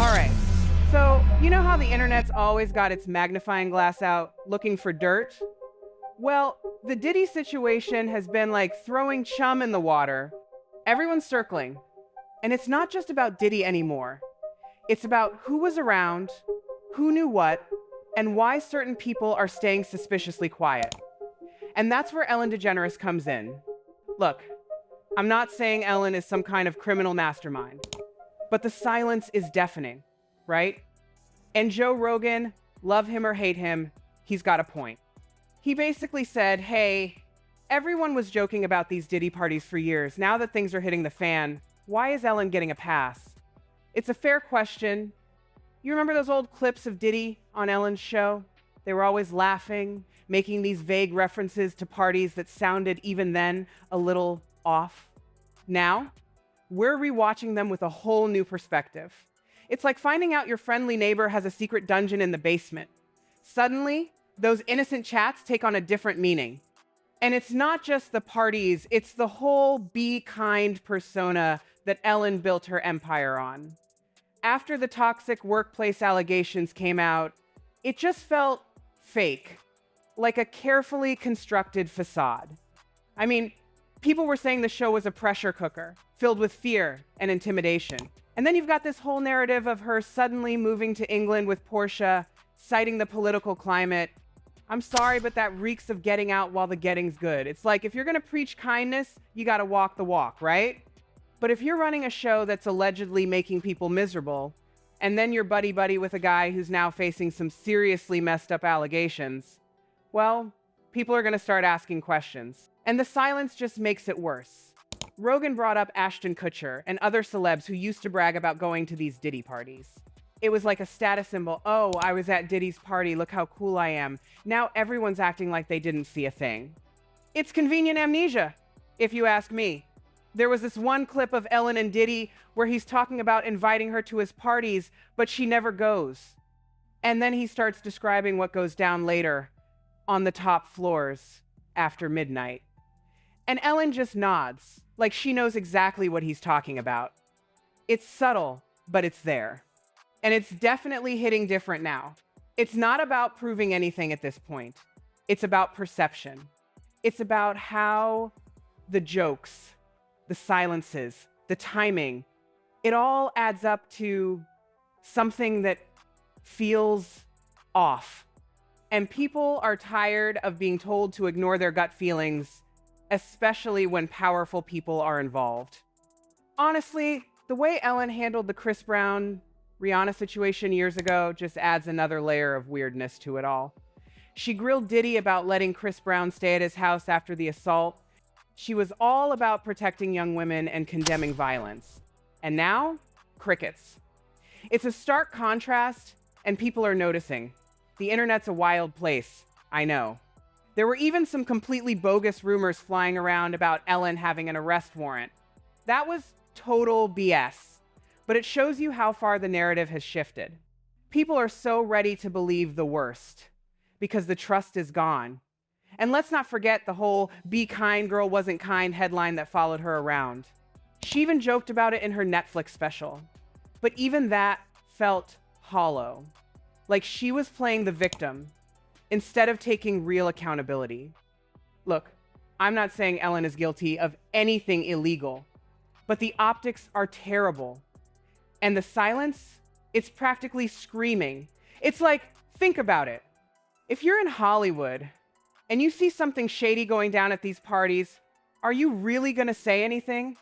All right. So, you know how the internet's always got its magnifying glass out looking for dirt? Well, the Diddy situation has been like throwing chum in the water. Everyone's circling. And it's not just about Diddy anymore. It's about who was around, who knew what, and why certain people are staying suspiciously quiet. And that's where Ellen DeGeneres comes in. Look, I'm not saying Ellen is some kind of criminal mastermind, but the silence is deafening, right? And Joe Rogan, love him or hate him, he's got a point. He basically said, hey, everyone was joking about these Diddy parties for years. Now that things are hitting the fan, why is Ellen getting a pass? It's a fair question. You remember those old clips of Diddy on Ellen's show? They were always laughing, making these vague references to parties that sounded even then a little off. Now, we're rewatching them with a whole new perspective. It's like finding out your friendly neighbor has a secret dungeon in the basement. Suddenly, those innocent chats take on a different meaning. And it's not just the parties, it's the whole be kind persona that Ellen built her empire on. After the toxic workplace allegations came out, it just felt fake, like a carefully constructed facade. I mean, people were saying the show was a pressure cooker, filled with fear and intimidation. And then you've got this whole narrative of her suddenly moving to England with Portia, citing the political climate. I'm sorry, but that reeks of getting out while the getting's good. It's like, if you're gonna preach kindness, you gotta walk the walk, right? But if you're running a show that's allegedly making people miserable, and then you're buddy-buddy with a guy who's now facing some seriously messed up allegations, well, people are gonna start asking questions. And the silence just makes it worse. Rogan brought up Ashton Kutcher and other celebs who used to brag about going to these Diddy parties. It was like a status symbol. Oh, I was at Diddy's party. Look how cool I am. Now everyone's acting like they didn't see a thing. It's convenient amnesia, if you ask me. There was this one clip of Ellen and Diddy where he's talking about inviting her to his parties, but she never goes. And then he starts describing what goes down later on the top floors after midnight. And Ellen just nods, like she knows exactly what he's talking about. It's subtle, but it's there. And it's definitely hitting different now. It's not about proving anything at this point. It's about perception. It's about how the jokes, the silences, the timing, it all adds up to something that feels off. And people are tired of being told to ignore their gut feelings, especially when powerful people are involved. Honestly, the way Ellen handled the Chris Brown Rihanna situation years ago just adds another layer of weirdness to it all. She grilled Diddy about letting Chris Brown stay at his house after the assault. She was all about protecting young women and condemning violence. And now, crickets. It's a stark contrast, and people are noticing. The internet's a wild place, I know. There were even some completely bogus rumors flying around about Ellen having an arrest warrant. That was total BS. But it shows you how far the narrative has shifted. People are so ready to believe the worst because the trust is gone. And let's not forget the whole "be kind, girl wasn't kind" headline that followed her around. She even joked about it in her Netflix special. But even that felt hollow, like she was playing the victim instead of taking real accountability. Look, I'm not saying Ellen is guilty of anything illegal, but the optics are terrible. And the silence, it's practically screaming. It's like, think about it. If you're in Hollywood and you see something shady going down at these parties, are you really gonna say anything?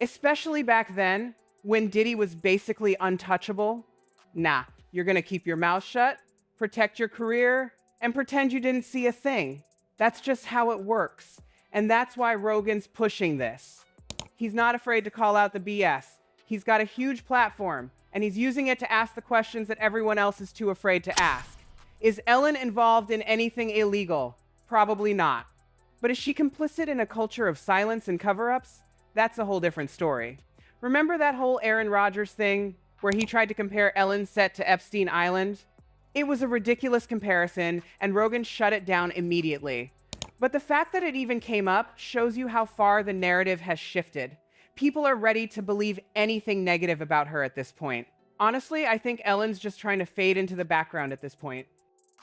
Especially back then, when Diddy was basically untouchable? Nah, you're gonna keep your mouth shut, protect your career, and pretend you didn't see a thing. That's just how it works. And that's why Rogan's pushing this. He's not afraid to call out the BS. He's got a huge platform, and he's using it to ask the questions that everyone else is too afraid to ask. Is Ellen involved in anything illegal? Probably not. But is she complicit in a culture of silence and cover-ups? That's a whole different story. Remember that whole Aaron Rodgers thing where he tried to compare Ellen's set to Epstein Island? It was a ridiculous comparison, and Rogan shut it down immediately. But the fact that it even came up shows you how far the narrative has shifted. People are ready to believe anything negative about her at this point. Honestly, I think Ellen's just trying to fade into the background at this point.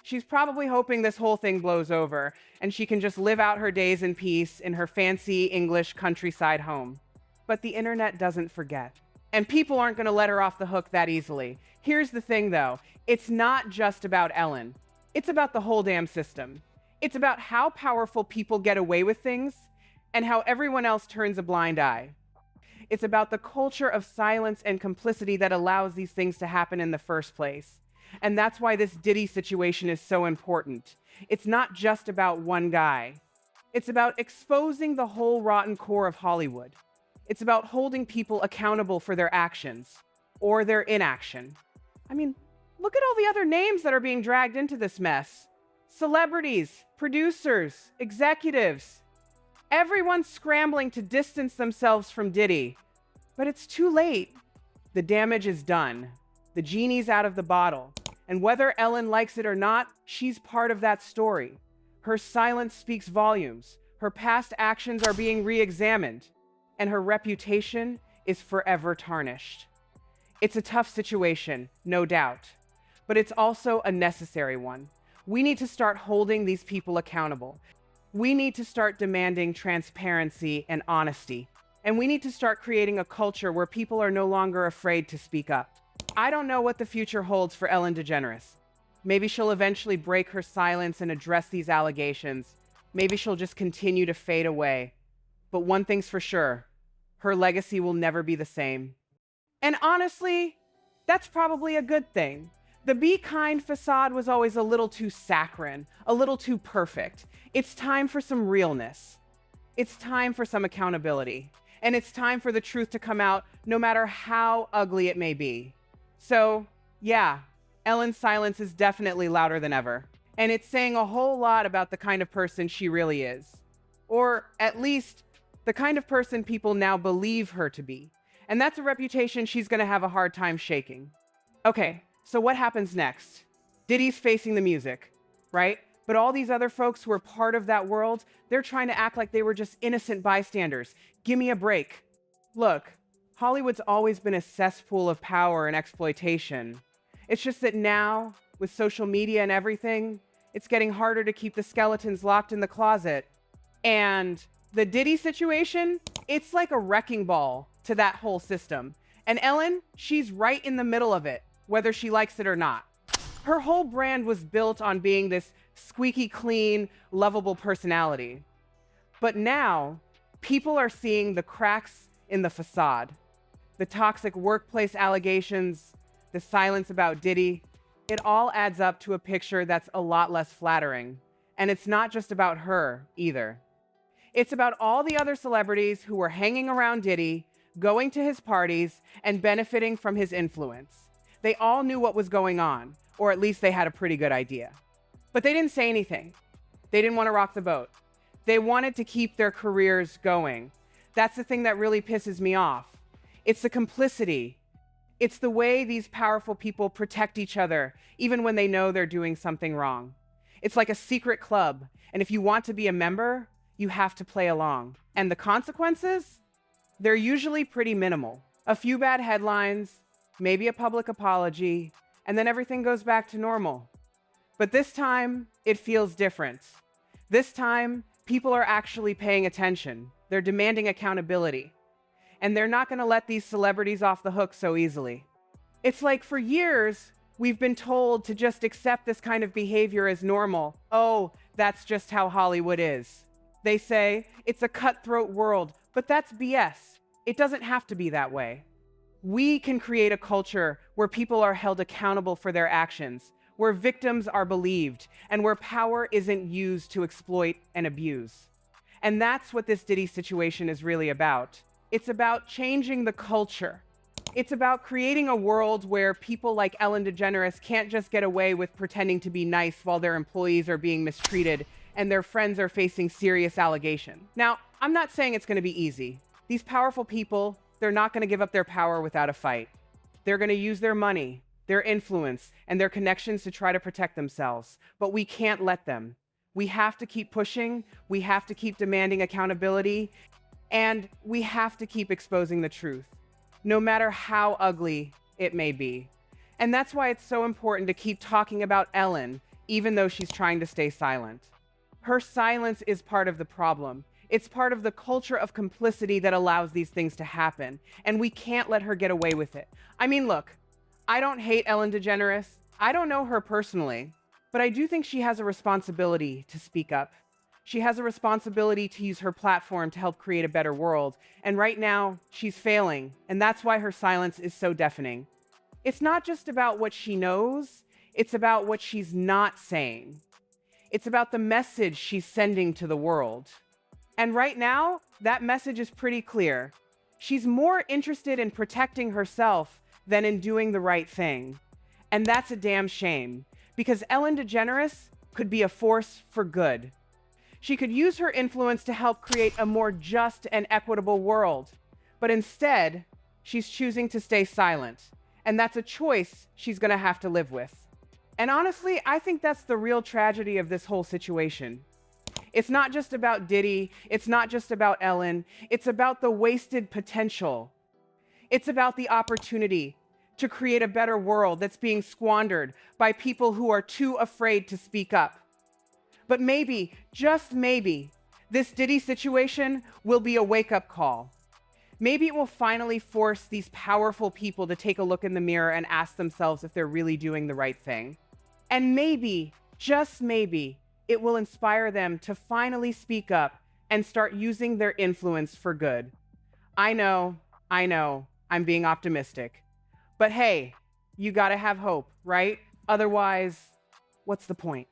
She's probably hoping this whole thing blows over and she can just live out her days in peace in her fancy English countryside home. But the internet doesn't forget. And people aren't going to let her off the hook that easily. Here's the thing, though. It's not just about Ellen. It's about the whole damn system. It's about how powerful people get away with things and how everyone else turns a blind eye. It's about the culture of silence and complicity that allows these things to happen in the first place. And that's why this Diddy situation is so important. It's not just about one guy. It's about exposing the whole rotten core of Hollywood. It's about holding people accountable for their actions or their inaction. I mean, look at all the other names that are being dragged into this mess. Celebrities, producers, executives. Everyone's scrambling to distance themselves from Diddy. But it's too late. The damage is done. The genie's out of the bottle. And whether Ellen likes it or not, she's part of that story. Her silence speaks volumes. Her past actions are being re-examined. And her reputation is forever tarnished. It's a tough situation, no doubt. But it's also a necessary one. We need to start holding these people accountable. We need to start demanding transparency and honesty. And we need to start creating a culture where people are no longer afraid to speak up. I don't know what the future holds for Ellen DeGeneres. Maybe she'll eventually break her silence and address these allegations. Maybe she'll just continue to fade away. But one thing's for sure, her legacy will never be the same. And honestly, that's probably a good thing. The be kind facade was always a little too saccharine, a little too perfect. It's time for some realness. It's time for some accountability. And it's time for the truth to come out, no matter how ugly it may be. So, yeah, Ellen's silence is definitely louder than ever. And it's saying a whole lot about the kind of person she really is. Or at least, the kind of person people now believe her to be. And that's a reputation she's going to have a hard time shaking. Okay, so what happens next? Diddy's facing the music, right? But all these other folks who are part of that world, they're trying to act like they were just innocent bystanders. Give me a break. Look, Hollywood's always been a cesspool of power and exploitation. It's just that now, with social media and everything, it's getting harder to keep the skeletons locked in the closet. And the Diddy situation, it's like a wrecking ball to that whole system. And Ellen, she's right in the middle of it, whether she likes it or not. Her whole brand was built on being this squeaky clean, lovable personality. But now, people are seeing the cracks in the facade. The toxic workplace allegations, the silence about Diddy, it all adds up to a picture that's a lot less flattering. And it's not just about her either. It's about all the other celebrities who were hanging around Diddy, going to his parties, and benefiting from his influence. They all knew what was going on, or at least they had a pretty good idea. But they didn't say anything. They didn't want to rock the boat. They wanted to keep their careers going. That's the thing that really pisses me off. It's the complicity. It's the way these powerful people protect each other, even when they know they're doing something wrong. It's like a secret club, and if you want to be a member, you have to play along. And the consequences? They're usually pretty minimal. A few bad headlines, maybe a public apology, and then everything goes back to normal. But this time, it feels different. This time, people are actually paying attention. They're demanding accountability. And they're not going to let these celebrities off the hook so easily. It's like for years, we've been told to just accept this kind of behavior as normal. Oh, that's just how Hollywood is. They say it's a cutthroat world, but that's BS. It doesn't have to be that way. We can create a culture where people are held accountable for their actions, where victims are believed, and where power isn't used to exploit and abuse. And that's what this Diddy situation is really about. It's about changing the culture. It's about creating a world where people like Ellen DeGeneres can't just get away with pretending to be nice while their employees are being mistreated and their friends are facing serious allegations. Now, I'm not saying it's going to be easy. These powerful people, they're not going to give up their power without a fight. They're going to use their money, their influence, and their connections to try to protect themselves. But we can't let them. We have to keep pushing. We have to keep demanding accountability. And we have to keep exposing the truth, no matter how ugly it may be. And that's why it's so important to keep talking about Ellen, even though she's trying to stay silent. Her silence is part of the problem. It's part of the culture of complicity that allows these things to happen, and we can't let her get away with it. I mean, look, I don't hate Ellen DeGeneres. I don't know her personally, but I do think she has a responsibility to speak up. She has a responsibility to use her platform to help create a better world, and right now, she's failing, and that's why her silence is so deafening. It's not just about what she knows, it's about what she's not saying. It's about the message she's sending to the world. And right now, that message is pretty clear. She's more interested in protecting herself than in doing the right thing. And that's a damn shame, because Ellen DeGeneres could be a force for good. She could use her influence to help create a more just and equitable world. But instead, she's choosing to stay silent. And that's a choice she's gonna have to live with. And honestly, I think that's the real tragedy of this whole situation. It's not just about Diddy, it's not just about Ellen, it's about the wasted potential. It's about the opportunity to create a better world that's being squandered by people who are too afraid to speak up. But maybe, just maybe, this Diddy situation will be a wake-up call. Maybe it will finally force these powerful people to take a look in the mirror and ask themselves if they're really doing the right thing. And maybe, just maybe, it will inspire them to finally speak up and start using their influence for good. I know, I'm being optimistic. But hey, you gotta have hope, right? Otherwise, what's the point?